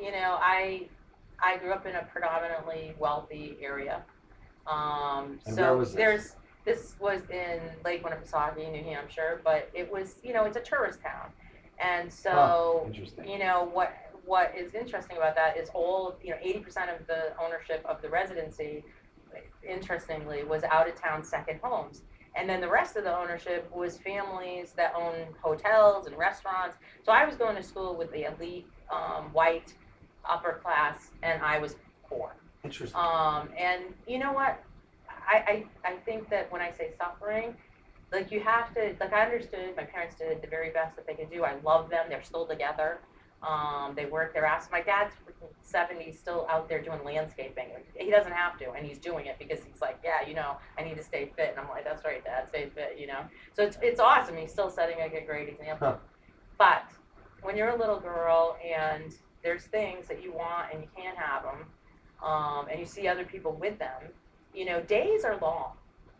I grew up in a predominantly wealthy area. And where So was this? this was in Lake Winnipesaukee, New Hampshire, but it was, it's a tourist town. And Huh. so, Interesting. what is interesting about that is 80% of the ownership of the residency, interestingly, was out of town second homes. And then the rest of the ownership was families that own hotels and restaurants. So I was going to school with the elite white upper class, and I was poor. Interesting. And you know what? I think that when I say suffering, like you have to, like I understood, my parents did the very best that they could do. I love them. They're still together. They work their ass. My dad's 70s, still out there doing landscaping. He doesn't have to, and he's doing it because he's like, yeah, I need to stay fit. And I'm like, that's right, Dad, stay fit. So it's awesome. He's still setting a great example. Huh. But when you're a little girl and there's things that you want and you can't have them, and you see other people with them, days are long.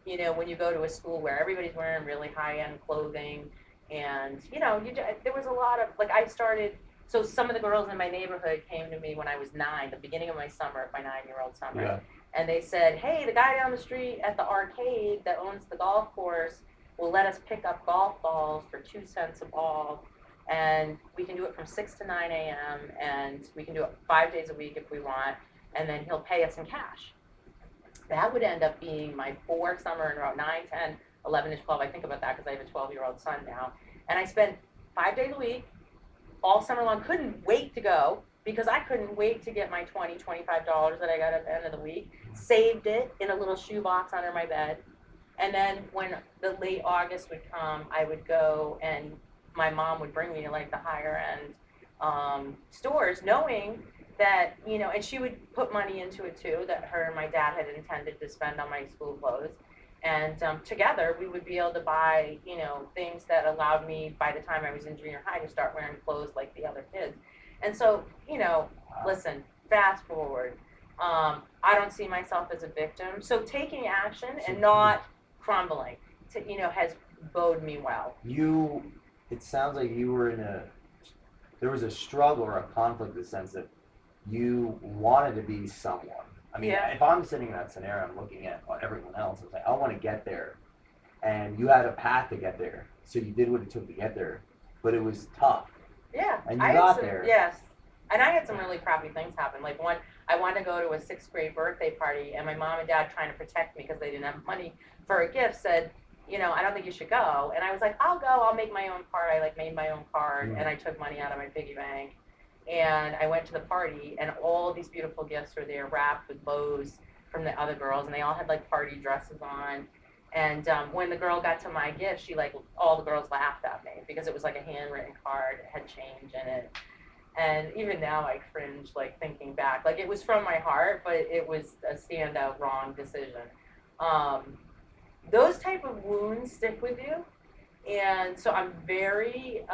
When you go to a school where everybody's wearing really high-end clothing, and there was a lot of like I started. So some of the girls in my neighborhood came to me when I was 9, the beginning of my summer, my 9-year-old summer, Yeah. and they said, "Hey, the guy down the street at the arcade that owns the golf course will let us pick up golf balls for 2 cents a ball, and we can do it from 6 to 9 a.m. and we can do it 5 days a week if we want, and then he'll pay us in cash." That would end up being my 4 summer in a row, 9, 10, 11, and 12. I think about that because I have a 12-year-old son now. And I spent 5 days a week, all summer long, couldn't wait to go because I couldn't wait to get my $20, $25 that I got at the end of the week, saved it in a little shoebox under my bed. And then when the late August would come, I would go and my mom would bring me to like the higher end stores, knowing that, and she would put money into it too, that her and my dad had intended to spend on my school clothes. And together we would be able to buy, things that allowed me by the time I was in junior high to start wearing clothes like the other kids. And so, listen, fast forward. I don't see myself as a victim. So taking action and not crumbling, has bode me well. It sounds like you were there was a struggle or a conflict in the sense that you wanted to be someone. I mean, Yeah. if I'm sitting in that scenario, I'm looking at everyone else. I'm like, I want to get there, and you had a path to get there, so you did what it took to get there, but it was tough. Yeah, And you got there. Yes, and I had some really crappy things happen. Like one, I wanted to go to a sixth grade birthday party, and my mom and dad, trying to protect me because they didn't have money for a gift, said, I don't think you should go. And I was like, I'll go. I'll make my own card. I like made my own card, and I took money out of my piggy bank, and I went to the party, and all these beautiful gifts were there, wrapped with bows from the other girls, and they all had like party dresses on. And when the girl got to my gift, she like all the girls laughed at me because it was like a handwritten card, it had change in it. And even now I cringe like thinking back. Like it was from my heart, but it was a standout wrong decision. Um, those type of wounds stick with you. And so I'm very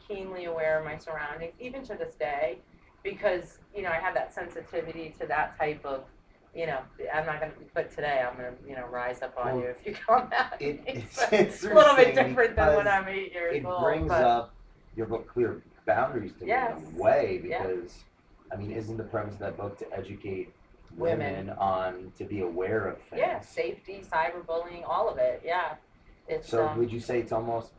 keenly aware of my surroundings, even to this day, because, I have that sensitivity to that type of, I'm not going to, but today I'm going to, rise up on you if you come at me. It's a little bit different than when I'm 8 years old. It brings up your book clear boundaries to me in Yes. a way Yeah. because, I mean, isn't the premise of that book to educate women on to be aware of things? Yeah, safety, cyberbullying, all of it. Yeah. It's So would you say it's almost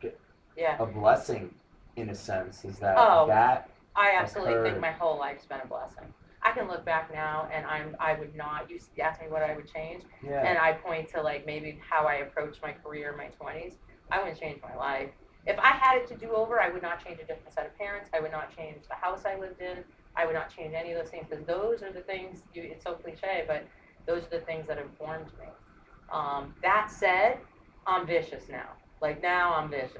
yeah. a blessing in a sense? Is that Oh, that I absolutely occurred? think my whole life's been a blessing. I can look back now and I would not, you asked me what I would change, Yeah. and I point to like maybe how I approached my career in my 20s. I wouldn't change my life. If I had it to do over, I would not change a different set of parents. I would not change the house I lived in. I would not change any of those things because those are the things, it's so cliche, but those are the things that have formed me. That said, I'm vicious now. Like now I'm vicious.